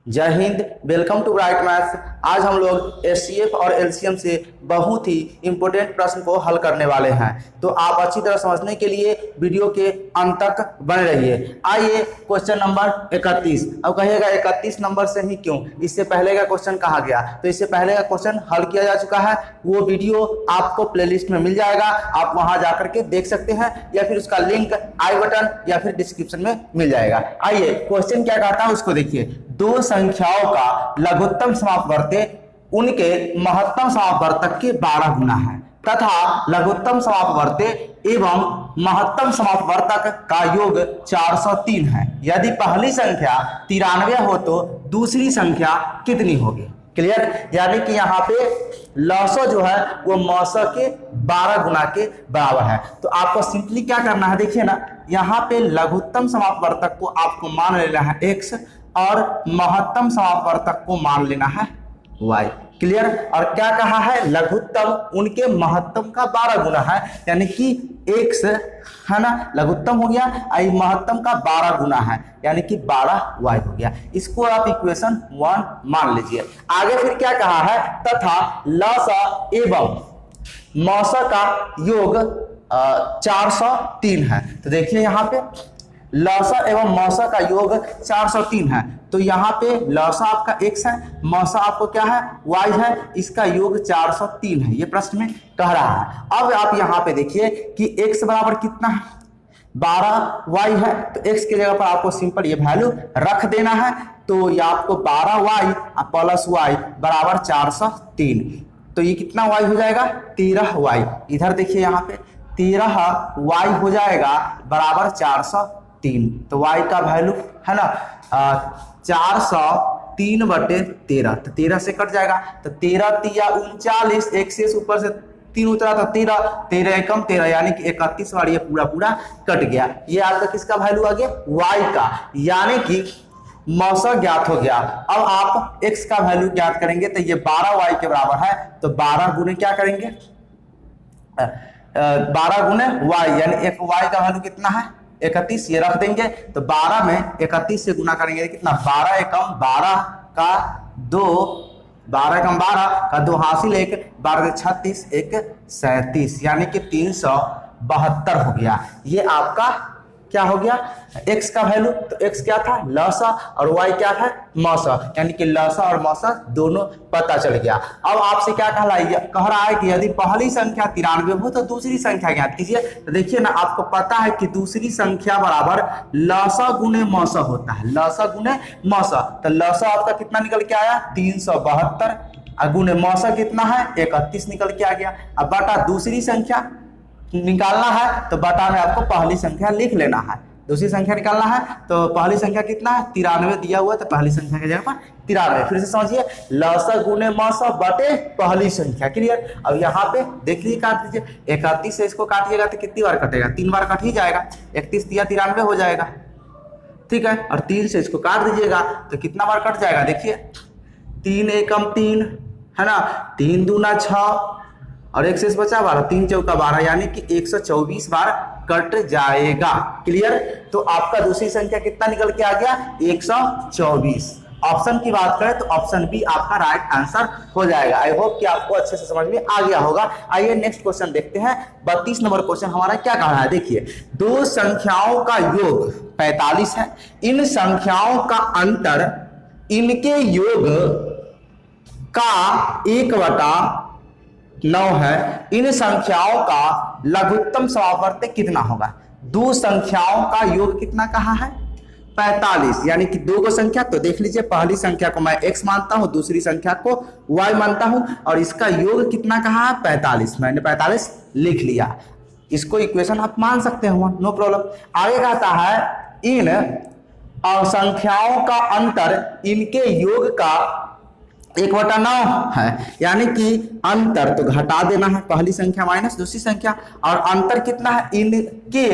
जय Hind. Welcome to Bright Maths. आज हम लोग एचसीएफ और एलसीएम से बहुत ही इम्पोर्टेंट प्रश्न को हल करने वाले हैं, तो आप अच्छी तरह समझने के लिए वीडियो के अंत तक बने रहिए। आइए क्वेश्चन नंबर 31। अब कहिएगा 31 नंबर से ही क्यों, इससे पहले का क्वेश्चन कहा गया? तो इससे पहले का क्वेश्चन हल किया जा चुका है, वो वीडियो आपको प्लेलिस्ट में मिल जाएगा, आप वहां जाकर के देख सकते हैं, या फिर उसका लिंक आई बटन या फिर डिस्क्रिप्शन में मिल जाएगा। आइए क्वेश्चन क्या कहता है उसको देखिए। दो संख्याओं का लघुत्तम समापवर्ती उनके महत्तम समापवर्तक के 12 गुना है तथा लघुत्तम समापवर्ती एवं महत्तम समापवर्तक का योग 403 है। यदि पहली संख्या 93 हो तो दूसरी संख्या कितनी होगी? क्लियर? यानी कि यहाँ पे लसो जो है वो मौसो के 12 गुना के बराबर है। तो आपको सिंपली क्या करना है, देखिए ना, यहाँ पे लघुत्तम समापवर्तक को आपको मान लेना है x और महत्तम समापवर्तक को मान लेना है y। क्लियर? और क्या कहा है? लघुत्तम उनके महत्तम का 12 गुना है, यानी कि x है ना, लघुत्तम हो गया, महत्तम का 12 गुना है, यानी कि 12y हो गया। इसको आप इक्वेशन 1 मान लीजिए। आगे फिर क्या कहा है? तथा लसा एवं मौसा का योग 403 है। तो देखिए यहाँ पे लसा एवं मौसा का योग 403 है, तो यहाँ पे लसा आपका x है, मौसा आपको क्या है? y है, इसका योग 403 है, ये प्रश्न में कह रहा है। अब आप यहाँ पे देखिए कि x बराबर कितना है? 12y है, तो x की जगह पर आपको सिंपल ये वैल्यू रख देना है, तो ये आपको 12y प्लस y बराबर 403, तो ये कितना y हो जाएगा? 13y। इधर देखिए यहाँ पे 13y हो जाएगा बराबर 403, तो y का वैल्यू है ना 403/13, तो 13 से कट जाएगा, तो 13 तिया 39, एक से ऊपर से 3 उतरा तो 13, 13 एकम 13, यानी कि 31 बार ये पूरा कट गया। ये आपका किसका वैल्यू आ गया? y का, यानी कि मौसा ज्ञात हो गया। अब आप x का वैल्यू ज्ञात करेंगे, तो ये 12y के बराबर है, तो 12 गुने क्या करेंगे? 12 गुने y, यानी एक y का वैल्यू कितना है? 31, ये रख देंगे, तो 12 में 31 से गुना करेंगे, कितना? 12 एकम 12 का 2, 12 एकम 12 का 2 हासिल 1, 12 36, 1 37, यानी कि 372 हो गया। ये आपका क्या हो गया? x का वैल्यू। तो x क्या था? लसा, और y क्या था? मौसा, यानी कि लसा और मौसा दोनों पता चल गया। अब आपसे क्या कह रहा है कि यदि पहली संख्या 93 हो तो दूसरी संख्या ज्ञात कीजिए। तो देखिए ना, आपको पता है कि दूसरी संख्या बराबर लसा गुने मौसा होता है, लसा गुने मौसा। तो लसा आपका कितना निकल के आया? 372, गुने मौसा कितना है? 31 निकल के आ गया। अब बटा दूसरी संख्या निकालना है, तो बटा में आपको पहली संख्या लिख लेना है। दूसरी संख्या निकालना है, तो पहली संख्या कितना है? 93 दिया हुआ है, तो पहली संख्या की जगह पर 93। फिर से समझिए, लसा गुने मौसा बटे पहली संख्या। क्लियर? अब यहाँ पे देख लीजिए, काट दीजिए। 31 से इसको काटिएगा तो कितनी बार कटेगा? 3 बार कट ही जाएगा। 31 दिया 93 हो जाएगा, ठीक है। और 3 से इसको काट दीजिएगा तो कितना बार कट जाएगा? देखिए 3 एकम 3 है ना, 3 दूना 6 और 1 से बचा 12, 3 चौका 12, यानी कि 124 बार कट जाएगा। क्लियर? तो आपका दूसरी संख्या कितना निकल के आ गया? 124। ऑप्शन की बात करें तो ऑप्शन बी आपका राइट आंसर हो जाएगा। आई होप कि आपको अच्छे से समझ में आ गया होगा। आइए नेक्स्ट क्वेश्चन देखते हैं। 32 नंबर क्वेश्चन हमारा क्या कह रहा है? देखिए, दो संख्याओं का योग 45 है, इन संख्याओं का अंतर इनके योग का 1/9 है। इन संख्याओं का लघुत्तम समापवर्ती कितना होगा? दो संख्याओं का योग कितना कहा है? 45, यानी कि दो को संख्या, तो देख लीजिए, पहली संख्या को मैं x मानता हूं, दूसरी संख्या को y मानता हूं, और इसका योग कितना कहा है? 45। मैंने 45 लिख लिया। इसको इक्वेशन आप मान सकते हो, नो प्रॉब्लम। आगे कहता है इन संख्याओं का अंतर इनके योग का 1/9 है, यानी कि अंतर तो घटा देना है, पहली संख्या माइनस दूसरी संख्या, और अंतर कितना है? इनके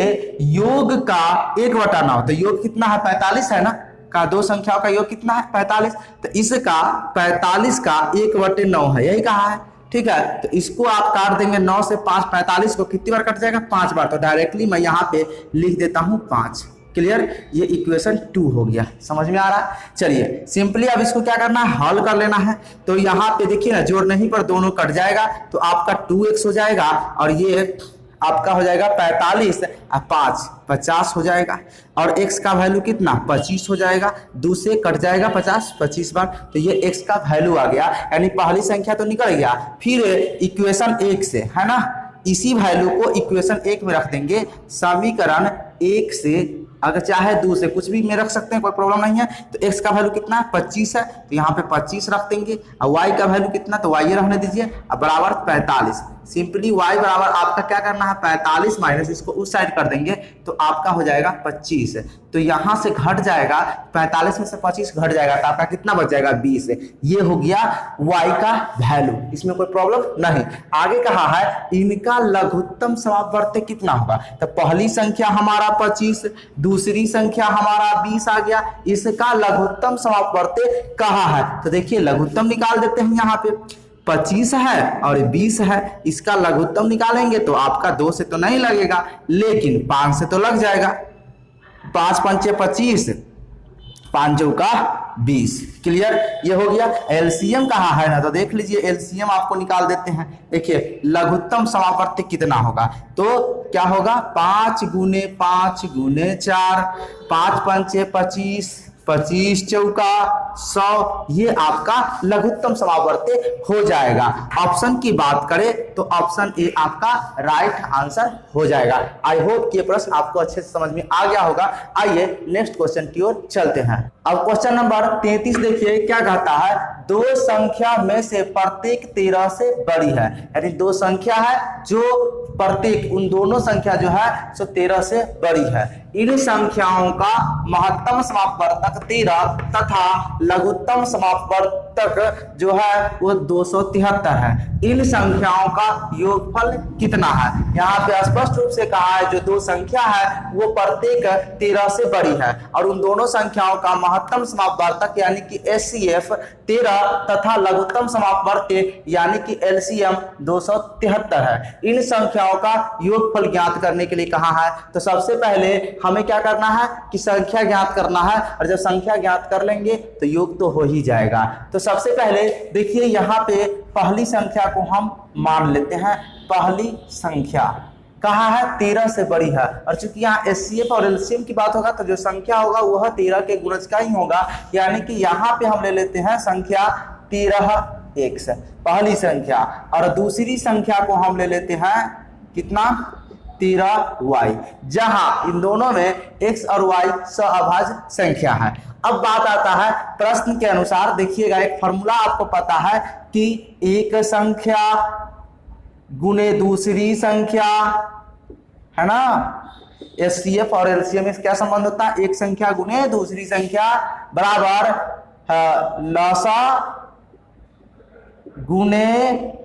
योग का 1/9, तो योग कितना है? 45 है ना, का दो संख्याओं का योग कितना है? 45, तो इसका 45 का 1/9 है, यही कहा है, ठीक है। तो इसको आप काट देंगे 9 से 5, 45 को कितनी बार कट जाएगा? 5 बार। तो डायरेक्टली मैं यहाँ पे लिख देता हूँ 5। क्लियर, ये इक्वेशन 2 हो गया, समझ में आ रहा है। चलिए सिंपली अब इसको क्या करना है, हल कर लेना है। तो यहाँ पे देखिए ना, जोड़ने पर दोनों कट जाएगा तो आपका 2x हो जाएगा और ये आपका हो जाएगा 45 और 5 50 हो जाएगा, और x का वैल्यू कितना 25 हो जाएगा, 2 से कट जाएगा 50 25 बार, तो ये x का वैल्यू आ गया, यानी पहली संख्या तो निकल गया। फिर इक्वेशन 1 से है ना, इसी वैल्यू को इक्वेशन 1 में रख देंगे, समीकरण 1 से अगर चाहे 2 से कुछ भी में रख सकते हैं, कोई प्रॉब्लम नहीं है। तो x का वैल्यू कितना है 25 है, तो यहाँ पे 25 रख देंगे, और y का वैल्यू कितना, तो y रहने दीजिए, अब बराबर 45। सिंपली y बराबर आपका क्या करना है 45 माइनस इसको उस साइड कर देंगे तो आपका हो जाएगा 25। तो यहाँ से घट जाएगा 45 में से 25 घट जाएगा तो आपका कितना बच जाएगा 20। ये हो गया y का वैल्यू, इसमें कोई प्रॉब्लम नहीं। आगे कहा है इनका लघुत्तम समापवर्त्य कितना होगा, तो पहली संख्या हमारा 25, दूसरी संख्या हमारा 20 आ गया, इसका लघुत्तम समापवर्त्य कहा है। तो देखिए लघुत्तम निकाल देते हैं, यहाँ पे 25 है और 20 है, इसका लघुत्तम निकालेंगे तो आपका 2 से तो नहीं लगेगा लेकिन 5 से तो लग जाएगा। 5 पंचे 25, 5 चौका 20, क्लियर, ये हो गया। एलसीएम कहाँ है ना, तो देख लीजिए एलसीएम आपको निकाल देते हैं। देखिए लघुत्तम समापवर्त्य कितना होगा, तो क्या होगा 5 गुने 5 गुने 4, 5 पंचे 25, 25 चौका 100, ये आपका लघुत्तम समापवर्त्य हो जाएगा। ऑप्शन की बात करें तो ऑप्शन ए आपका राइट आंसर हो जाएगा। आई होप कि ये प्रश्न आपको अच्छे से समझ में आ गया होगा। आइए नेक्स्ट क्वेश्चन की ओर चलते हैं। अब क्वेश्चन नंबर 33 देखिए क्या कहता है, दो संख्या में से प्रत्येक 13 से बड़ी है, यानी दो संख्या है जो प्रत्येक उन दोनों संख्या जो है सो 13 से बड़ी है। इन संख्याओं का महत्तम समापवर्तक 13 तथा लघुत्तम समापवर्तक जो है वो 273 है। इन संख्याओं का योगफल कितना है। यहाँ पे स्पष्ट रूप से कहा है जो दो संख्या है वो प्रत्येक 13 से बड़ी है और उन दोनों संख्याओं का महत्तम समापवर्तक यानी कि HCF 13 तथा लघुत्तम समापवर्त्य यानी कि LCM 273 है। इन संख्याओं का योगफल ज्ञात करने के लिए कहा है, तो सबसे पहले हमें क्या करना है कि संख्या ज्ञात करना है, और जब संख्या ज्ञात कर लेंगे तो योग तो हो ही जाएगा। तो सबसे पहले देखिए यहाँ पे पहली संख्या को हम मान लेते हैं। पहली संख्या कहा है 13 से बड़ी है, और चूंकि यहाँ HCF और LCM की बात होगा तो जो संख्या होगा वह 13 के गुणज का ही होगा, यानी कि यहाँ पे हम ले लेते हैं संख्या 13x पहली संख्या, और दूसरी संख्या को हम ले लेते हैं कितना 13y, जहां इन दोनों में x और y सहअभाज्य संख्या है। अब बात आता है प्रश्न के अनुसार, देखिएगा एक फॉर्मूला आपको पता है कि एक संख्या गुने दूसरी संख्या है ना, HCF और LCM में क्या संबंध होता है, एक संख्या गुने दूसरी संख्या बराबर लसा गुने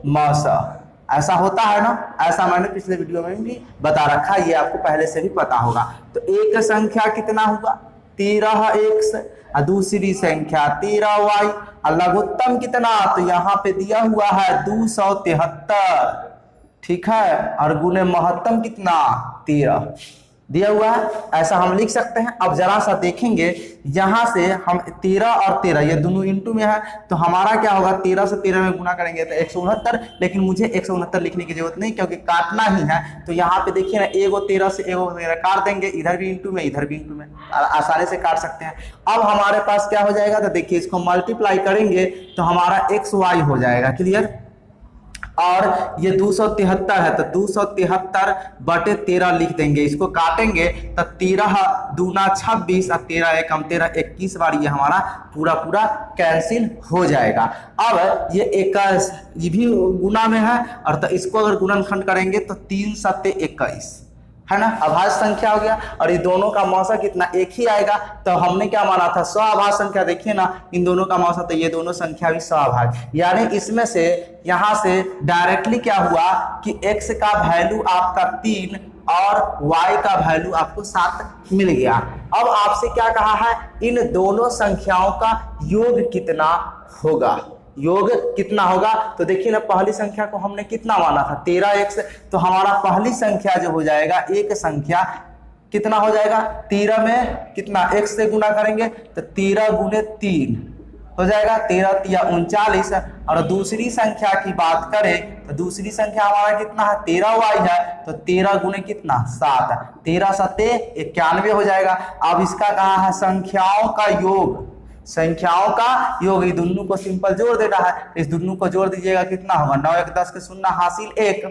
मसा, ऐसा होता है ना। ऐसा मैंने पिछले वीडियो में भी बता रखा, ये आपको पहले से भी पता होगा। तो एक संख्या कितना होगा 13x, और दूसरी संख्या 13y, और लघुत्तम कितना, तो यहाँ पे दिया हुआ है 273, ठीक है, और गुने महत्तम कितना 13 दिया हुआ है, ऐसा हम लिख सकते हैं। अब जरा सा देखेंगे यहां से हम 13 और 13 ये दोनों इंटू में है, तो हमारा क्या होगा 13 से 13 में गुना करेंगे तो 169, लेकिन मुझे 169 लिखने की जरूरत नहीं क्योंकि काटना ही है। तो यहाँ पे देखिए ना एगो 13 से एगो 13 काट देंगे, इधर भी इंटू में इधर भी इंटू में, आसानी से काट सकते हैं। अब हमारे पास क्या हो जाएगा, तो देखिए इसको मल्टीप्लाई करेंगे तो हमारा XY हो जाएगा, क्लियर, और ये 273 है तो 273 बटे 13 लिख देंगे, इसको काटेंगे तो 13 दूना 26 और 13 एकम 13 21 बार ये हमारा पूरा पूरा कैंसिल हो जाएगा। अब ये 21 ये भी गुना में है, और तो इसको अगर गुणनखंड करेंगे तो 3 सत्ते 21 है ना, अभाज्य संख्या हो गया, और ये दोनों का मौसा कितना एक ही आएगा। तो हमने क्या माना था सहअभाज्य संख्या, देखिए ना इन दोनों का मौसा, तो ये दोनों संख्या भी सहअभाज्य, यानी इसमें से यहां से डायरेक्टली क्या हुआ कि x का वैल्यू आपका 3 और y का वैल्यू आपको 7 मिल गया। अब आपसे क्या कहा है, इन दोनों संख्याओं का योग कितना होगा, योग कितना होगा। तो देखिए ना पहली संख्या को हमने कितना माना था 13x, तो हमारा पहली संख्या जो हो जाएगा एक संख्या कितना हो जाएगा, 13 में कितना x से गुना करेंगे तो 13 गुने 3 हो जाएगा, 13 तिया 39। और दूसरी संख्या की बात करें तो दूसरी संख्या हमारा कितना है, 13y है, तो 13 गुने कितना 7, 13 सत्ते 91 हो जाएगा। अब इसका कहा है संख्याओं का योग, संख्याओं का योग, ये दोनों को सिंपल जोड़ देना है, इस दोनों को जोड़ दीजिएगा कितना होगा, 9 1 10 के 0 हासिल 1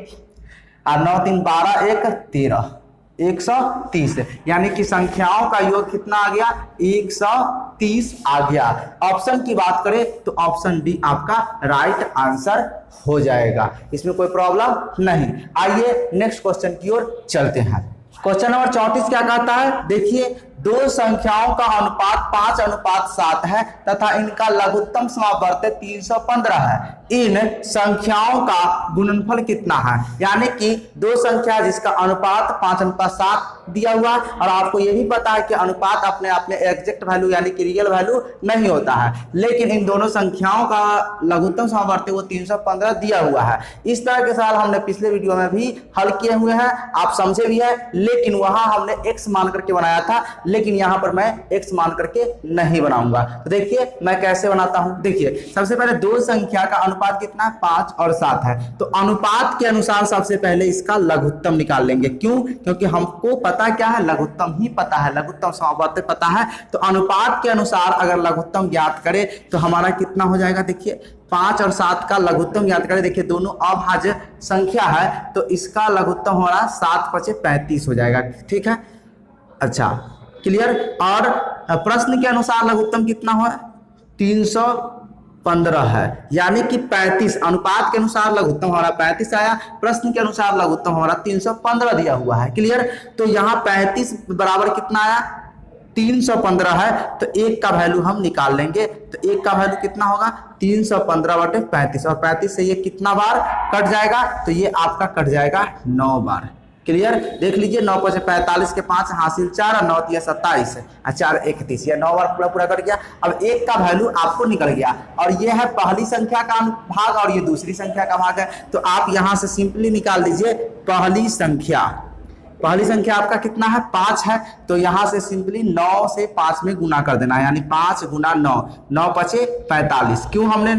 और 9 3 12 1 13 130, यानी कि संख्याओं का योग कितना आ गया, 130 आ गया। ऑप्शन की बात करें तो ऑप्शन डी आपका राइट आंसर हो जाएगा, इसमें कोई प्रॉब्लम नहीं। आइए नेक्स्ट क्वेश्चन की ओर चलते हैं। क्वेश्चन नंबर 34 क्या कहता है, देखिए दो संख्याओं का अनुपात 5:7 है तथा इनका लघुत्तम समावर्त 315 है, इन संख्याओं का गुणनफल कितना है। यानी कि दो संख्या जिसका अनुपात 5:7 दिया हुआ है, और आपको यह भी पता है कि अनुपात अपने आप में एग्जैक्ट वैल्यू यानी कि रियल वैल्यू नहीं होता है, लेकिन इन दोनों संख्याओं का लघुत्तम समावर्त वो 315 दिया हुआ है। इस तरह के सवाल हमने पिछले वीडियो में भी हल किए हुए हैं, आप समझे भी है, लेकिन वहां हमने x मान करके बनाया था, लेकिन यहां पर मैं x मान करके नहीं बनाऊंगा। तो देखिए मैं कैसे बनाता हूं, देखिए सबसे पहले दो संख्या का अनुपात कितना है, 5 और 7 है, तो अनुपात के अनुसार सबसे पहले इसका लघुत्तम निकाल लेंगे। क्यों, क्योंकि हमको पता क्या है, लघुत्तम ही पता है, लघुत्तम समावर्त पता है, तो अनुपात के अनुसार अगर लघुत्तम ज्ञात करें तो हमारा कितना हो जाएगा, देखिए 5 और 7 का लघुत्तम ज्ञात करें, देखिए दोनों अभाज्य संख्या है, तो इसका लघुत्तम हो रहा 7 × 5 = 35 हो जाएगा, ठीक है। अच्छा क्लियर। और प्रश्न के अनुसार लघुत्तम कितना हुआ, 315 है, यानी कि 35 अनुपात के अनुसार लघुत्तम हमारा 35 आया, प्रश्न के अनुसार लघुत्तम हमारा 315 दिया हुआ है, क्लियर। तो यहाँ 35 बराबर कितना आया, 315 है, तो 1 का वैल्यू हम निकाल लेंगे, तो 1 का वैल्यू कितना होगा, 315/35, और 35 से ये कितना बार कट जाएगा, तो ये आपका कट जाएगा 9 बार, क्लियर। देख लीजिए 9 × 5 = 45 के 5 हासिल 4 और 9 × 27 और 4 × 31, ये 9 बार पूरा कट गया। अब 1 का वैल्यू आपको निकल गया, और ये है पहली संख्या का भाग और ये दूसरी संख्या का भाग है, तो आप यहां से सिंपली निकाल दीजिए पहली संख्या आपका कितना है, 5 है, तो यहां से सिंपली 9 से 5 में गुना कर देना है, यानी 5 × 9, 9 × 5 = 45। क्यों हमने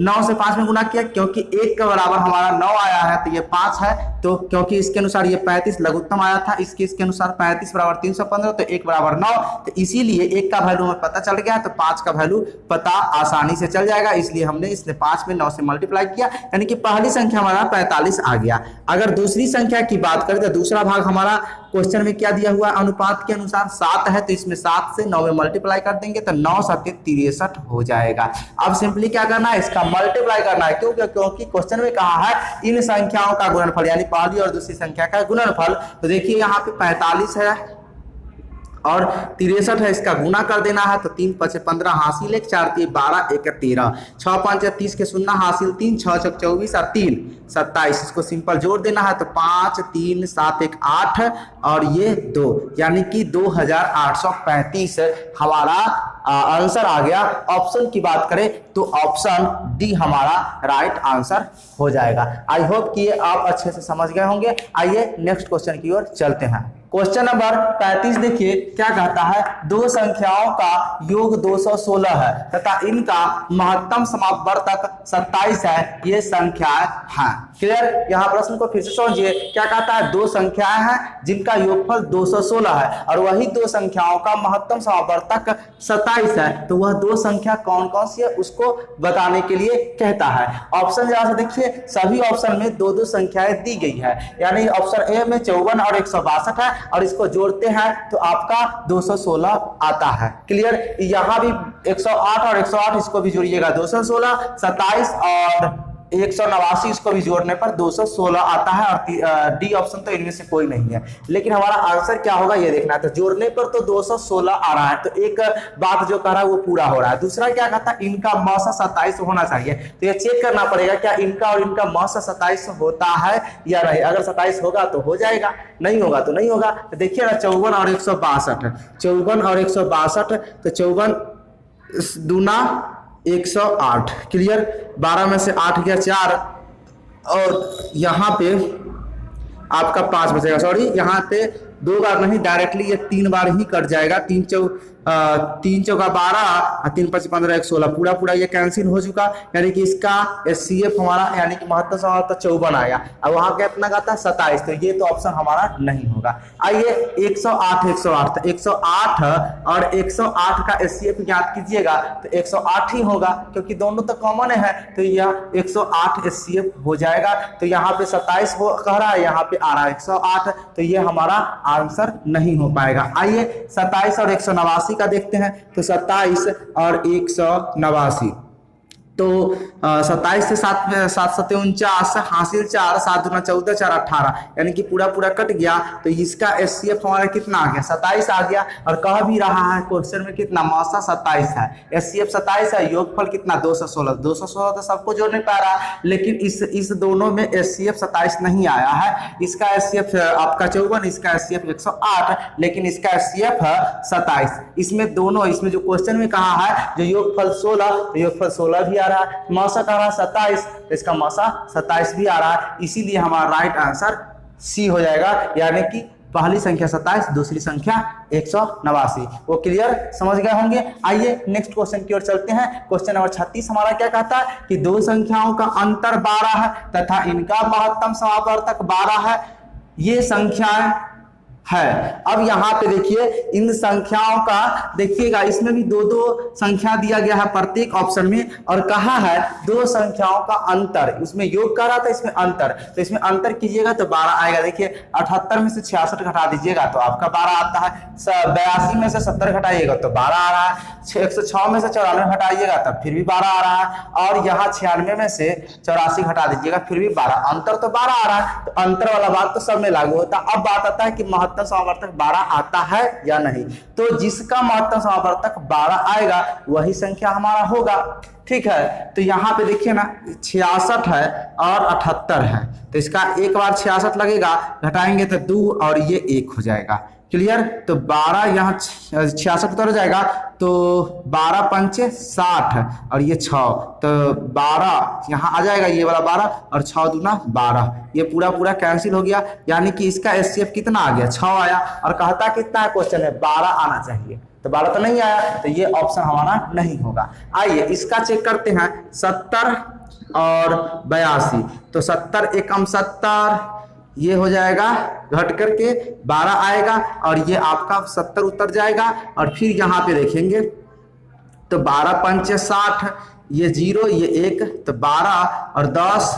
9 से 5 में गुना किया, क्योंकि 1 के बराबर हमारा 9 आया है, तो ये 5 है, तो क्योंकि इसके अनुसार ये 35 लघुत्तम आया था, इसके अनुसार 35 = 315, तो 1 = 9, तो इसीलिए 1 का वैल्यू हमें पता चल गया, तो 5 का वैल्यू पता आसानी से चल जाएगा, इसलिए हमने इसने 5 में 9 से मल्टीप्लाई किया, यानी कि पहली संख्या हमारा 45 आ गया। अगर दूसरी संख्या की बात करें तो दूसरा भाग हमारा क्वेश्चन में क्या दिया हुआ है, अनुपात के अनुसार 7 है, तो इसमें 7 से 9 में मल्टीप्लाई कर देंगे, तो 9 × 7 = 63 हो जाएगा। अब सिंपली क्या करना है, इसका मल्टीप्लाई करना है, क्यों, क्योंकि क्वेश्चन में कहा है इन संख्याओं का गुणनफल, यानी पहली और दूसरी संख्या का गुणनफल। तो देखिए यहाँ पे 45 है और 63 है, इसका गुना कर देना है, तो 3 × 5 = 15 हासिल 1, 4 × 3 = 12 1 × 13, 6 × 5 = 30 के 0 हासिल 3, 6 × 6 = 24 और 3 = 27, इसको सिंपल जोड़ देना है, तो 5 3 7 1 8 और ये 2, यानी कि 2835 हमारा आंसर आ गया। ऑप्शन की बात करें तो ऑप्शन डी हमारा राइट आंसर हो जाएगा। आई होप कि आप अच्छे से समझ गए होंगे। आइए नेक्स्ट क्वेश्चन की ओर चलते हैं। क्वेश्चन नंबर 35 देखिए क्या कहता है, दो संख्याओं का योग 216 है तथा इनका महत्तम समावर्तक 27 है, ये संख्याएं हैं, क्लियर। यहाँ प्रश्न को फिर से समझिए, क्या कहता है, दो संख्याएं हैं जिनका योगफल 216 है और वही दो संख्याओं का महत्तम समावर्तक 27 है, तो वह दो संख्या कौन कौन सी है उसको बताने के लिए कहता है। ऑप्शन जरा से देखिए, सभी ऑप्शन में दो दो संख्याएं दी गई है, यानी ऑप्शन ए में 54 और 162 है, और इसको जोड़ते हैं तो आपका 216 आता है, क्लियर। यहाँ भी 108 और 108 इसको भी जोड़िएगा 216, 27 और 189 इसको भी जोड़ने पर 216 आता है, और डी ऑप्शन तो इनमें से कोई नहीं है। लेकिन हमारा आंसर क्या होगा ये देखना है, तो जोड़ने पर तो 216 आ रहा है, तो एक बात जो कह रहा है वो पूरा हो रहा है। दूसरा क्या कहता है, इनका मौसा 27 होना चाहिए, तो ये चेक करना पड़ेगा क्या इनका और इनका मौसा 27 होता है या नहीं। अगर 27 होगा तो हो जाएगा, नहीं होगा तो नहीं होगा। तो देखिए ना 54 और 162, 54 और 162, तो 54 दूना 108, क्लियर। 12 में से 8 गया 4, और यहाँ पे आपका 5 बचेगा, सॉरी यहाँ पे 2 बार नहीं, डायरेक्टली ये 3 बार ही कट जाएगा। 3 चौका 12 और 3 5 15 1 16, पूरा पूरा ये कैंसिल हो चुका। यानी कि इसका HCF हमारा यानी कि महत्तम समावर्तक 54 आया। अब वहां कितना का था 27, तो ये तो ऑप्शन हमारा नहीं होगा। आइए 108 108 108 और 108 का HCF ज्ञात कीजिएगा, तो 108 ही होगा क्योंकि दोनों तो कॉमन है, तो यह 108 HCF हो जाएगा। तो यहाँ पे 27 हो कह रहा है, यहाँ पे आ रहा है 108, तो ये हमारा आंसर नहीं हो पाएगा। आइए 27 और 189 का देखते हैं। तो 27 और 189, तो 27 से 7 7 49 हासिल 4 7 दूना 14 4 18, यानी कि पूरा पूरा कट गया। तो इसका HCF हमारा कितना आ गया 27 आ गया। और कह भी रहा है क्वेश्चन में कितना मौसा 27 है, HCF 27 है, योगफल कितना 216। 216 तो सबको जोड़ नहीं पा रहा, लेकिन इस दोनों में HCF 27 नहीं आया है। इसका HCF आपका 54, इसका HCF 108, लेकिन इसका HCF है 27। इसमें दोनों, इसमें जो क्वेश्चन में कहा है जो योगफल 16, तो योगफल 16 भी आ रहा है, मौसा का रहा 27, तो इसका मौसा 27 भी आ रहा है। इसीलिए हमारा राइट आंसर सी हो जाएगा, यानी कि पहली संख्या 27, दूसरी संख्या 189। वो क्लियर समझ गए होंगे। आइए नेक्स्ट क्वेश्चन की ओर चलते हैं। क्वेश्चन नंबर 36 हमारा क्या कहता है कि दो संख्याओं का अंतर 12 है तथा इनका महत्तम समावर्तक 12 है। ये संख्याएं है। अब यहाँ पे देखिए इन संख्याओं का देखिएगा, इसमें भी 2 संख्या दिया गया है प्रत्येक ऑप्शन में, और कहा है दो संख्याओं का अंतर, उसमें योग कर रहा था, इसमें अंतर, तो इसमें अंतर कीजिएगा तो 12 आएगा। देखिए 78 में से 66 घटा दीजिएगा तो आपका 12 आता है। 82 में से 70 घटाइएगा तो 12 आ रहा है। 106 में से 94 घटाइएगा तब फिर भी 12 आ रहा है। और यहाँ 96 में से 84 घटा दीजिएगा फिर भी 12, अंतर तो 12 आ रहा है। तो अंतर वाला बात तो सब में लागू होता है। अब बात आता है कि महत्तम समावर्तक 12 आता है या नहीं। तो जिसका महत्तम समावर्तक 12 आएगा वही संख्या हमारा होगा। ठीक है, तो यहाँ पे देखिए ना 66 है और 78 है, तो इसका एक बार 66 लगेगा, घटाएंगे तो 2 और ये 1 हो जाएगा। क्लियर, तो 12 यहाँ 66 उतर जाएगा, तो 12 पंचे 60 और ये 6, तो 12 यहाँ आ जाएगा, ये वाला 12 और 6 दूना 12, ये पूरा पूरा कैंसिल हो गया। यानी कि इसका HCF कितना आ गया 6 आया। और कहता कितना है क्वेश्चन है 12 आना चाहिए, तो 12 तो नहीं आया, तो ये ऑप्शन हमारा नहीं होगा। आइए इसका चेक करते हैं 70 और 82, तो 70 एकम 70, ये हो जाएगा घट करके 12 आएगा और ये आपका 70 उतर जाएगा। और फिर यहाँ पे देखेंगे तो 12 पंचे 60, ये 0 ये 1, तो 12 और 10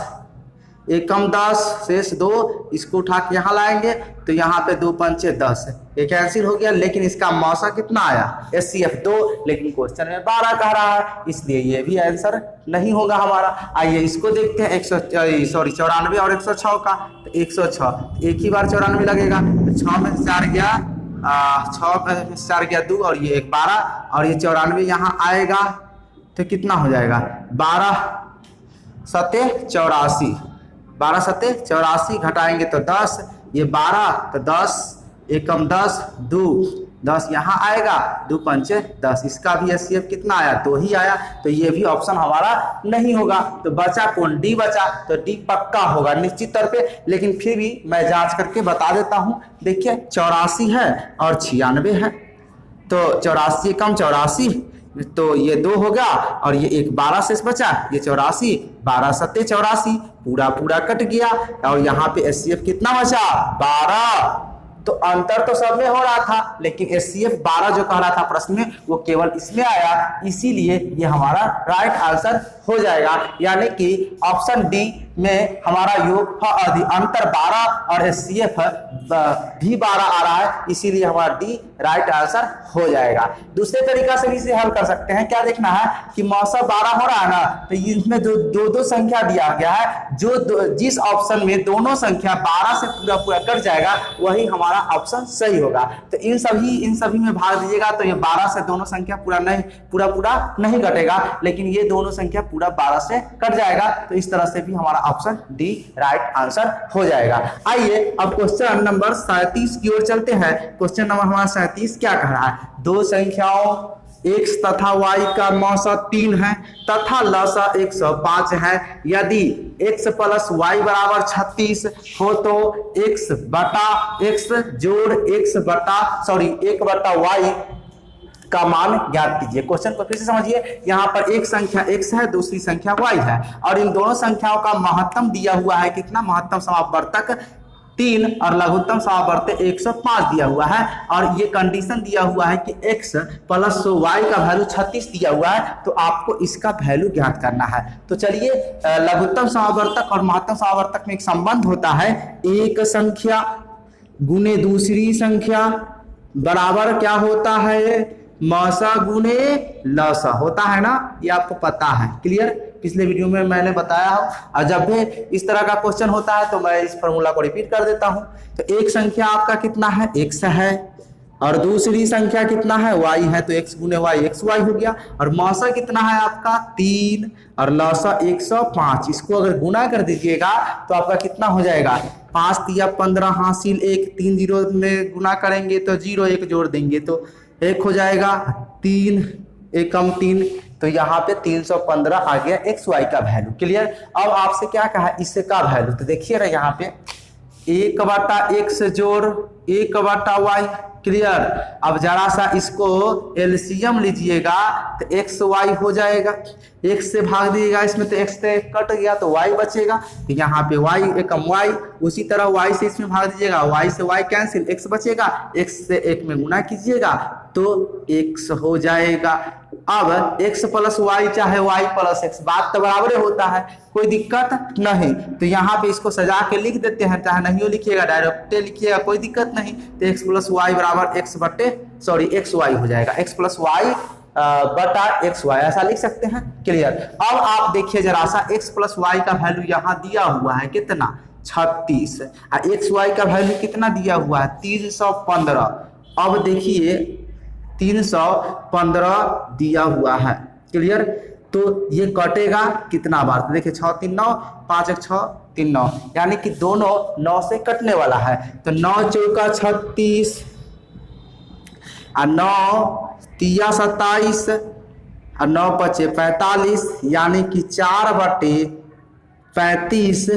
एकम 10 शेष 2, इसको उठा के यहाँ लाएंगे तो यहाँ पे 2 पंचे 10, ये कैंसिल हो गया। लेकिन इसका मौसा कितना आया HCF 2, लेकिन क्वेश्चन में 12 कह रहा है, इसलिए ये भी आंसर नहीं होगा हमारा। आइए इसको देखते हैं 94 और 106 का। तो 106 एक ही बार 94 लगेगा, तो 6 में 4 गया 6 में 4 गया 2 और ये 1 12, और ये 94 यहाँ आएगा तो कितना हो जाएगा 12 सते 84, 12 सते 84 घटाएंगे तो 10, ये 12 तो 10 एकम 10 2 10 यहाँ आएगा, 2 पंचे 10, इसका भी HCF कितना आया 2 ही आया। तो ये भी ऑप्शन हमारा नहीं होगा। तो बचा कौन D बचा, तो D पक्का होगा निश्चित तौर पे। लेकिन फिर भी मैं जांच करके बता देता हूँ। देखिए 84 है और 96 है, तो 84 कम 84, तो ये 2 हो गया और ये 1 12 शेष बचा, ये 84 12 सत्ते 84 पूरा पूरा कट गया। और यहाँ पे HCF कितना बचा 12। तो अंतर तो सब में हो रहा था, लेकिन HCF 12 जो कह रहा था प्रश्न में वो केवल इसमें आया, इसीलिए ये हमारा राइट आंसर हो जाएगा। यानी कि ऑप्शन डी में हमारा योग अंतर 12 और HCF भी 12 आ रहा है, इसीलिए हमारा डी राइट आंसर हो जाएगा। दूसरे तरीका से भी इसे हल कर सकते हैं। क्या देखना है कि मौसा 12 हो रहा है ना, तो इसमें दो संख्या दिया गया है, जिस ऑप्शन में दोनों संख्या 12 से पूरा पूरा कट जाएगा वही हमारा ऑप्शन सही होगा। तो इन सभी में भाग दीजिएगा, तो ये 12 से दोनों संख्या पूरा नहीं कटेगा, लेकिन ये दोनों संख्या पूरा 12 से कट जाएगा। तो इस तरह से भी हमारा ऑप्शन डी राइट आंसर हो जाएगा। आइए अब क्वेश्चन नंबर 37 की ओर चलते हैं। क्वेश्चन नंबर हमारा 37 क्या कह रहा है, दो संख्याओं x तथा y का मौसा 3 है तथा लसा 105 है। यदि x प्लस y बराबर 36 हो तो x बटा x जोड़ x बटा 1/y का मान ज्ञात कीजिए। क्वेश्चन को फिर से समझिए, यहाँ पर एक संख्या x है, दूसरी संख्या y है और इन दोनों संख्याओं का महत्तम दिया हुआ है कितना, महत्तम समापवर्तक 3 और लघुत्तम समापवर्तक 105 दिया हुआ है और ये कंडीशन दिया हुआ है कि x प्लस y का वैल्यू 36 दिया हुआ है, तो आपको इसका वैल्यू ज्ञात करना है। तो चलिए, लघुत्तम समापवर्तक और महत्तम समापवर्तक में एक संबंध होता है, एक संख्या गुने दूसरी संख्या बराबर क्या होता है, मौसा गुने लसा होता है ना, ये आपको पता है। क्लियर, पिछले वीडियो में मैंने बताया हो और जब भी इस तरह का क्वेश्चन होता है तो मैं इस फॉर्मूला को रिपीट कर देता हूं। तो एक संख्या आपका कितना है, x है और दूसरी संख्या कितना है, y है, तो x गुने y xy हो गया और मौसा कितना है आपका 3 और लसा 105। इसको अगर गुना कर दीजिएगा तो आपका कितना हो जाएगा, 5 तिया 15 हासिल 1, 3 जीरो में गुना करेंगे तो 0 1 जोड़ देंगे तो 1 हो जाएगा, 3 एकम 3, तो यहाँ पे 315 आ गया एक्स वाई का वैल्यू। क्लियर। अब आपसे क्या कहा, इसका वैल्यू, तो देखिए ना यहाँ पे 1/x जोड़ 1/y। क्लियर। अब जरा सा इसको एलसीएम लीजिएगा तो एक्स वाई हो जाएगा, एक्स से भाग दीजिएगा इसमें तो एक्स से कट गया तो वाई बचेगा, तो यहाँ पे वाई एकम वाई, उसी तरह वाई से इसमें भाग दीजिएगा, वाई से वाई कैंसिल, एक्स बचेगा, एक्स से 1 में गुना कीजिएगा तो एक्स हो जाएगा। अब x प्लस वाई चाहे y प्लस x, बात तो बराबर होता है, कोई दिक्कत नहीं। तो यहाँ पे इसको सजा के लिख देते हैं, चाहे नहीं लिखिएगा डायरेक्ट लिखिएगा, कोई दिक्कत नहीं। तो x प्लस वाई बराबर एक्स वाई हो जाएगा, x प्लस वाई बटा एक्स वाई, ऐसा लिख सकते हैं। क्लियर। अब आप देखिए जरा सा, x प्लस वाई का वैल्यू यहाँ दिया हुआ है कितना, 36, और एक्स वाई का वैल्यू कितना दिया हुआ है, 315। अब देखिए 315 दिया हुआ है। क्लियर। तो ये कटेगा कितना बार, तो देखिए 6 3 9, 5 1 6 3 9, यानी कि दोनों 9 से कटने वाला है। तो 9 चौका 36 और 9 तिया 27 और 9 पचे 45, यानी कि 4/35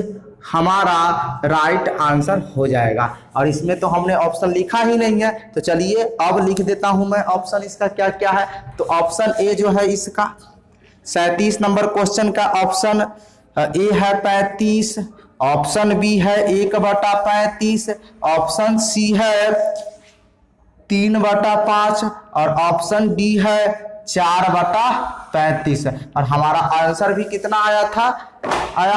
हमारा राइट आंसर हो जाएगा। और इसमें तो हमने ऑप्शन लिखा ही नहीं है, तो चलिए अब लिख देता हूं मैं ऑप्शन इसका क्या क्या है। तो ऑप्शन ए जो है इसका 37 नंबर क्वेश्चन का ऑप्शन ए है 35, ऑप्शन बी है 1/35, ऑप्शन सी है 3/5 और ऑप्शन डी है 4/35। और हमारा आंसर भी कितना आया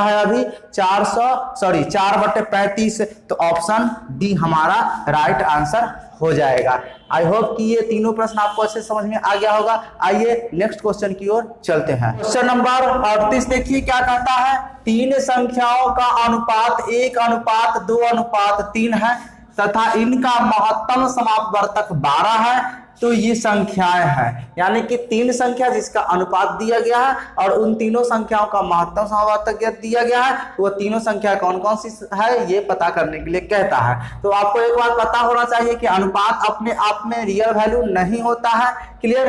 है अभी 4/35। तो ऑप्शन डी हमारा राइट आंसर हो जाएगा। आई होप कि ये तीनों प्रश्न आपको अच्छे समझ में आ गया होगा। आइए नेक्स्ट क्वेश्चन की ओर चलते हैं। क्वेश्चन नंबर 38 देखिए क्या कहता है, 3 संख्याओं का अनुपात 1:2:3 है तथा इनका महत्तम समापवर्तक 12 है। तो ये संख्याएं हैं, यानी कि 3 संख्या जिसका अनुपात दिया गया है और उन तीनों संख्याओं का महत्तम समापवर्तक दिया गया है, वो तीनों संख्या कौन कौन सी है ये पता करने के लिए कहता है। तो आपको एक बार पता होना चाहिए कि अनुपात अपने आप में रियल वैल्यू नहीं होता है। क्लियर।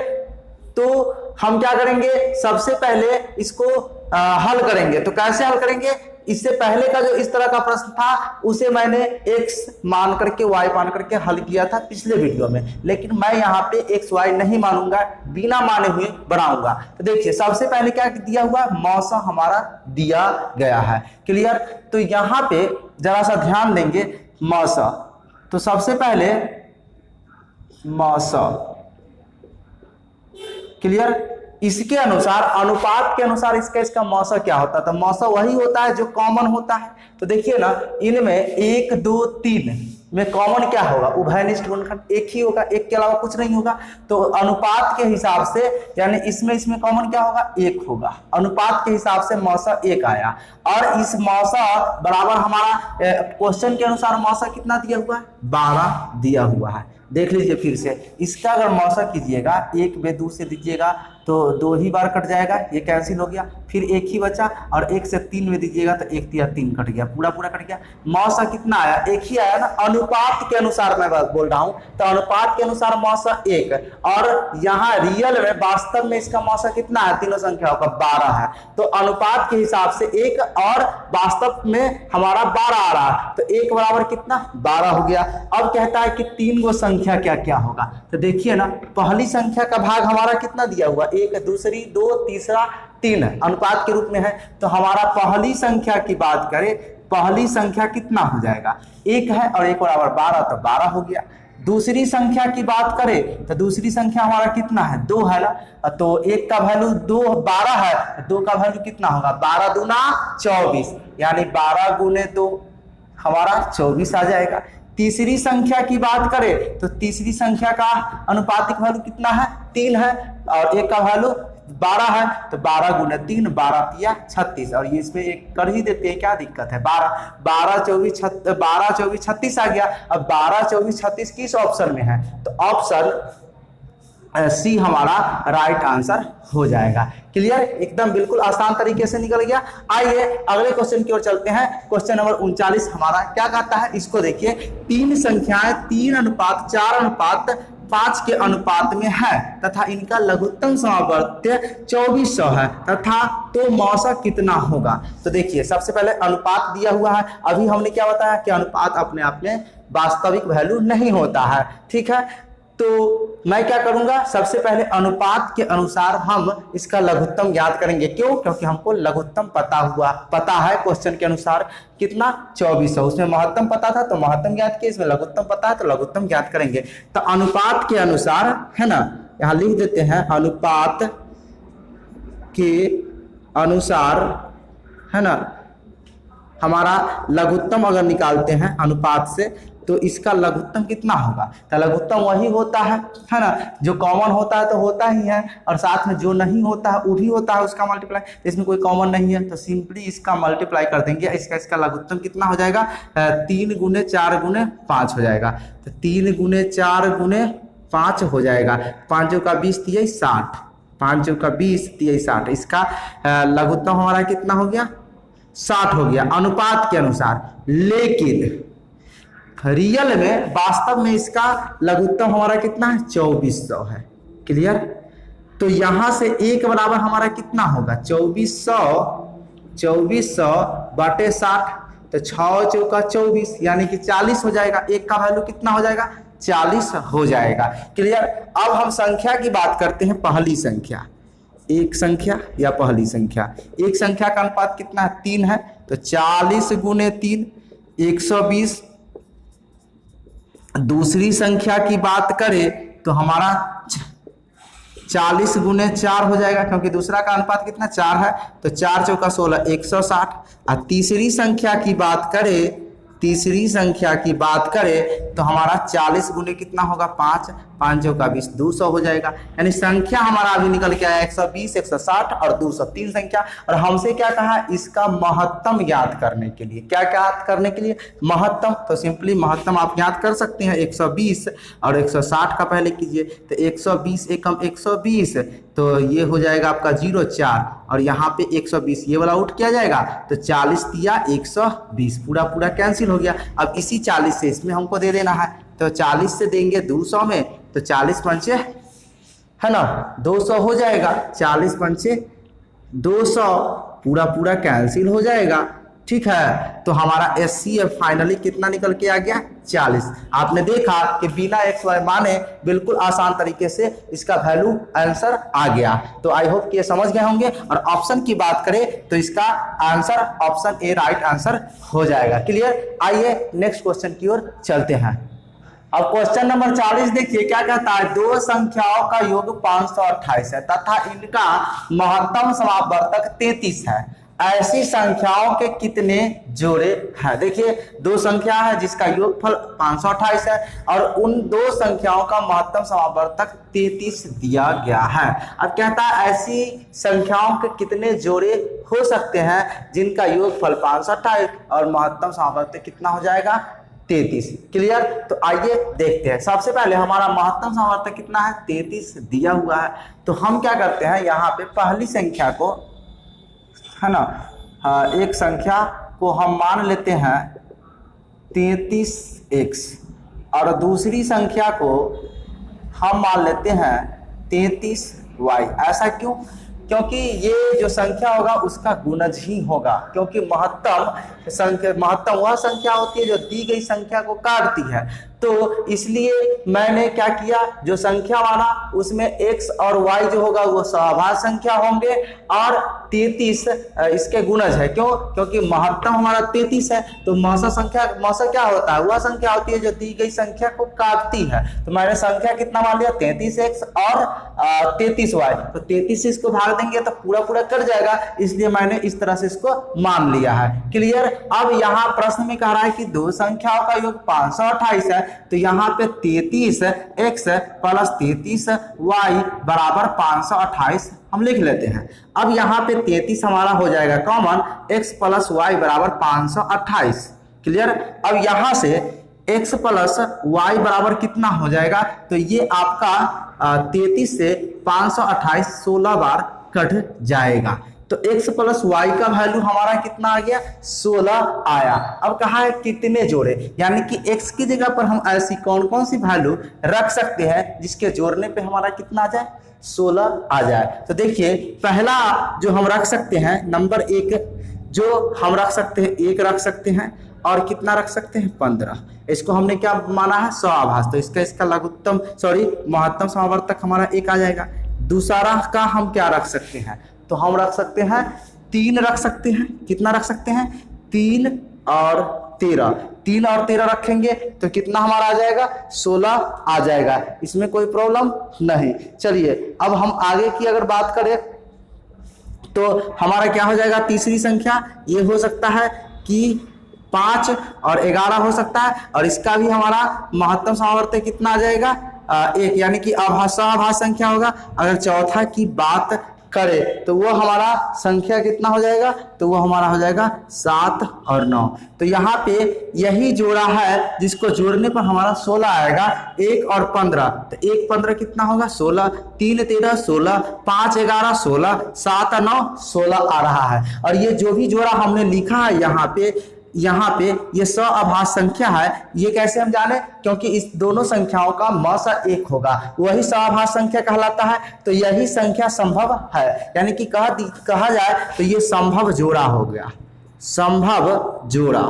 तो हम क्या करेंगे, सबसे पहले इसको हल करेंगे। तो कैसे हल करेंगे, इससे पहले का जो इस तरह का प्रश्न था उसे मैंने x मान करके y मान करके हल किया था पिछले वीडियो में, लेकिन मैं यहाँ पे x y नहीं मानूंगा, बिना माने हुए बनाऊंगा। तो देखिए सबसे पहले क्या दिया हुआ, मौसा हमारा दिया गया है। क्लियर। तो यहाँ पे जरा सा ध्यान देंगे, मौसा, तो सबसे पहले मौसा। क्लियर। इसके अनुसार, अनुपात के अनुसार इसका मौसा क्या होता है, तो मौसा वही होता है जो कॉमन होता है। तो देखिए ना, इनमें 1 2 3 में कॉमन क्या होगा, उभयनिष्ठ गुणनखंड एक ही होगा, एक के अलावा कुछ नहीं होगा। तो अनुपात के हिसाब से, यानी इसमें कॉमन क्या होगा, 1 होगा। अनुपात के हिसाब से मौसा 1 आया और इस मौसा बराबर हमारा क्वेश्चन के अनुसार मौसा कितना दिया हुआ है, 12 दिया हुआ है। देख लीजिए फिर से, इसका अगर मौसा कीजिएगा 1 में 2 से दीजिएगा तो 2 ही बार कट जाएगा, ये कैंसिल हो गया, फिर 1 ही बचा, और 1 से 3 में दीजिएगा तो 1 3 3 कट गया, पूरा पूरा कट गया। मौसा कितना आया? 1 ही आया ना, अनुपात के अनुसार मैं बात बोल रहा हूं, तो अनुपात के अनुसार मौसा 1, और यहाँ रियल में वास्तव में इसका मौसा कितना है? तीनों संख्याओं का 12 है, तो अनुपात के हिसाब से 1 और वास्तव में हमारा 12 आ रहा है, तो 1 बराबर कितना? 12 हो गया। अब कहता है कि 3 गो संख्या क्या क्या होगा, तो देखिए ना, पहली संख्या का भाग हमारा कितना दिया हुआ? 1, दूसरी 2, तीसरा 3 अनुपात के रूप में है, तो हमारा पहली संख्या की बात करें, पहली संख्या कितना हो जाएगा? 1 है, और 1 बराबर 12, तो 12 हो गया। दूसरी संख्या की बात करें तो दूसरी संख्या हमारा कितना है? 2 है ना, तो 1 का वैल्यू 2, 12 है, 2 का वैल्यू कितना होगा? 12 दूना 24, यानी 12 गुने 2 हमारा 24 आ जाएगा। तीसरी संख्या की बात करें तो तीसरी संख्या का अनुपातिक वैल्यू कितना है? 3 है, और 1 का वैल्यू 12 है, तो 12 गुना 3, 12 तिया 36, और ये इसमें एक कर ही देते हैं, क्या दिक्कत है? 12 24 36 आ गया। अब 12 24 36 किस ऑप्शन में है? तो ऑप्शन सी हमारा राइट आंसर हो जाएगा। क्लियर? एकदम बिल्कुल आसान तरीके से निकल गया। आइए अगले क्वेश्चन की ओर चलते हैं। क्वेश्चन नंबर 39 हमारा क्या कहता है, इसको देखिए। 3 संख्याएं 3 अनुपात 4 अनुपात 5 के अनुपात में है तथा इनका लघुत्तम समावर्त्य 2400 है तथा तो मौसा कितना होगा? तो देखिए, सबसे पहले अनुपात दिया हुआ है। अभी हमने क्या बताया कि अनुपात अपने आप में वास्तविक वैल्यू नहीं होता है, ठीक है। तो मैं क्या करूंगा, सबसे पहले अनुपात के अनुसार हम इसका लघुत्तम ज्ञात करेंगे। क्यों? क्योंकि हमको लघुत्तम पता है क्वेश्चन के अनुसार कितना? 2400। उसमें महत्तम पता था तो महत्तम ज्ञात किया, इसमें लघुत्तम पता है तो लघुत्तम ज्ञात करेंगे। तो अनुपात के अनुसार है ना, यहां लिख देते हैं, अनुपात के अनुसार है ना, हमारा लघुत्तम अगर निकालते हैं अनुपात से तो इसका लघुत्तम कितना होगा? तो लघुत्तम वही होता है ना, जो कॉमन होता है तो होता ही है, और साथ में जो नहीं होता है वो भी होता है उसका मल्टीप्लाई। इसमें कोई कॉमन नहीं है तो सिंपली इसका मल्टीप्लाई कर देंगे। इसका लघुत्तम कितना हो जाएगा? 3 गुने 4 गुने 5 हो जाएगा। तो 3 गुने 4 गुने 5 हो जाएगा। 5 का 20 तिया 60, 5 का 20 तिया 60। इसका लघुत्तम हमारा कितना हो गया? 60 हो गया अनुपात के अनुसार। लेकिन रियल में वास्तव में इसका लघुत्तम हमारा कितना है? 2400 है। क्लियर? तो यहां से 1 बराबर हमारा कितना होगा? 2400 बटे 60, तो 6 चौका 24 यानी कि 40 हो जाएगा। 1 का वैल्यू कितना हो जाएगा? 40 हो जाएगा। क्लियर? अब हम संख्या की बात करते हैं, पहली संख्या, एक संख्या या पहली संख्या। एक संख्या का अनुपात कितना है? 3 है, तो 40 गुने 3 120। दूसरी संख्या की बात करें तो हमारा 40 गुने 4 हो जाएगा, क्योंकि दूसरा का अनुपात कितना? 4 है, तो 4 चौका 16 160। और तीसरी संख्या की बात करें तो हमारा 40 गुने कितना होगा? 5, 5 चौका 20 200 हो जाएगा। यानी संख्या हमारा अभी निकल के आया 120 160 और 200, 3 संख्या। और हमसे क्या कहा? इसका महत्तम ज्ञात करने के लिए। क्या ज्ञात करने के लिए? महत्तम। तो सिंपली महत्तम आप ज्ञात कर सकते हैं। 120 और 160 का पहले कीजिए, तो 120 एकम 120, तो ये हो जाएगा आपका 0,4, और यहाँ पे 120 ये वाला आउट किया जाएगा, तो 40 तिया 120 पूरा पूरा कैंसिल हो गया। अब इसी 40 से इसमें हमको दे देना है, तो 40 से देंगे 200 में, तो 40 पंचे है ना 200 हो जाएगा। 40 पंचे 200 पूरा पूरा कैंसिल हो जाएगा। ठीक है, तो हमारा HCF फाइनली कितना निकल के आ गया? 40। आपने देखा कि बिना एक्स वाई माने बिल्कुल आसान तरीके से इसका वैल्यू आंसर आ गया। तो आई होप कि ये समझ गए होंगे। और ऑप्शन की बात करें तो इसका answer option A right answer हो जाएगा। क्लियर? आइए नेक्स्ट क्वेश्चन की ओर चलते हैं। अब क्वेश्चन नंबर 40 देखिए क्या कहता है। दो संख्याओं का योग 528 है तथा इनका महत्तम समावर्तक 33 है। ऐसी संख्याओं के कितने जोड़े हैं? देखिए दो संख्या है जिसका योगफल 528 है और उन दो संख्याओं का महत्तम समावर्तक 33 दिया गया है। अब कहता है ऐसी संख्याओं के कितने जोड़े हो सकते हैं जिनका योगफल 528 और महत्तम समावर्तक कितना हो जाएगा? 33। क्लियर। तो आइए देखते हैं। सबसे पहले हमारा महत्तम सामर्थ्य कितना है, 33 दिया हुआ है। तो हम क्या करते हैं, यहाँ पे पहली संख्या को, है ना, एक संख्या को हम मान लेते हैं 33x और दूसरी संख्या को हम मान लेते हैं 33y। ऐसा क्यों? क्योंकि ये जो संख्या होगा उसका गुणज ही होगा, क्योंकि महत्तम वह संख्या होती है जो दी गई संख्या को काटती है। तो इसलिए मैंने क्या किया, जो संख्या माना उसमें x और y जो होगा वो सभाज्य संख्या होंगे और 33 इसके गुणज है। क्यों? क्योंकि महत्तम हमारा 33 है, तो मौसा क्या होता है, वह संख्या होती है जो दी गई संख्या को काटती है। तो मैंने संख्या कितना मान लिया, 33x और 33y। तो 33 से इसको भाग देंगे तो पूरा पूरा कट जाएगा, इसलिए मैंने इस तरह से इसको मान लिया है। क्लियर। अब यहाँ प्रश्न में कह रहा है कि दो संख्याओं का योग 528 है, तो यहाँ पे 33x प्लस 33y बराबर 528 हम लिख लेते हैं। अब यहाँ पे 33 हमारा हो जाएगा कॉमन, x प्लस y बराबर 528। क्लियर। अब यहाँ से x प्लस y बराबर कितना हो जाएगा, तो ये आपका 33 से 528 16 बार कट जाएगा। तो x प्लस y का वैल्यू हमारा कितना आ गया, 16 आया। अब कहा है कितने जोड़े, यानी कि x की जगह पर हम ऐसी कौन कौन सी वैल्यू रख सकते हैं जिसके जोड़ने पे हमारा कितना आ जाए, 16 आ जाए। तो देखिए पहला जो हम रख सकते हैं, नंबर 1 जो हम रख सकते हैं, 1 रख सकते हैं और कितना रख सकते हैं, 15। इसको हमने क्या माना है, सभाज्य। तो इसका महत्तम सामर्थ्य हमारा 1 आ जाएगा। दूसरा का हम क्या रख सकते हैं, तो हम रख सकते हैं 3 रख सकते हैं। कितना रख सकते हैं, 3 और 13। 3 और 13 रखेंगे तो कितना हमारा आ जाएगा, 16 आ जाएगा। इसमें कोई प्रॉब्लम नहीं। चलिए अब हम आगे की अगर बात करें तो हमारा क्या हो जाएगा, तीसरी संख्या ये हो सकता है कि 5 और 11 हो सकता है, और इसका भी हमारा महत्तम सामर्थ्य कितना आ जाएगा, 1, यानी कि सभाज्य संख्या होगा। अगर चौथा की बात करे तो वो हमारा संख्या कितना हो जाएगा, तो वो हमारा हो जाएगा 7 और 9। तो यहाँ पे यही जोड़ा है जिसको जोड़ने पर हमारा 16 आएगा, 1 और 15। तो 1 15 कितना होगा, 16, 3 13 16, 5 11 16, 7 और 9 16 आ रहा है। और ये जो भी जोड़ा हमने लिखा है यहाँ पे ये सभाज्य संख्या है। ये कैसे हम जाने, क्योंकि इस दोनों संख्याओं का मौसा 1 होगा, वही सभाज्य संख्या कहलाता है। तो यही संख्या संभव है, यानी कि कहा जाए तो ये संभव जोड़ा हो गया, संभव जोड़ा।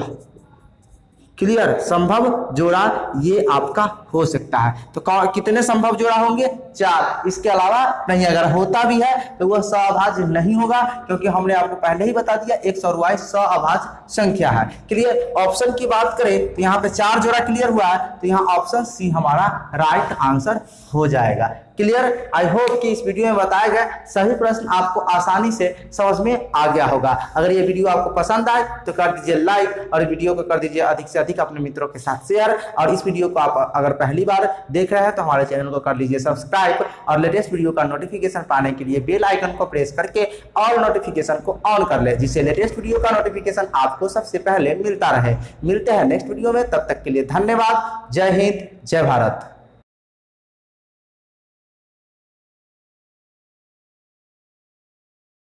क्लियर। संभव जोड़ा ये आपका हो सकता है। तो कितने संभव जोड़ा होंगे, 4। इसके अलावा नहीं। अगर होता भी है तो वह सभाज्य नहीं होगा, क्योंकि हमने आपको पहले ही बता दिया x और y सभाज्य संख्या है। क्लियर। ऑप्शन की बात करें तो यहाँ पे 4 जोड़ा क्लियर हुआ है, तो यहाँ ऑप्शन सी हमारा राइट आंसर हो जाएगा। क्लियर। आई होप कि इस वीडियो में बताए गए सभी प्रश्न आपको आसानी से समझ में आ गया होगा। अगर ये वीडियो आपको पसंद आए तो कर दीजिए लाइक, और वीडियो को कर दीजिए अधिक से अधिक अपने मित्रों के साथ शेयर। और इस वीडियो को आप अगर पहली बार देख रहे हैं तो हमारे चैनल को कर लीजिए सब्सक्राइब, और लेटेस्ट वीडियो का नोटिफिकेशन पाने के लिए बेल आइकन को प्रेस करके ऑल नोटिफिकेशन को ऑन कर ले, जिससे लेटेस्ट वीडियो का नोटिफिकेशन आपको सबसे पहले मिलता रहे। मिलते हैं नेक्स्ट वीडियो में, तब तक के लिए धन्यवाद। जय हिंद, जय भारत।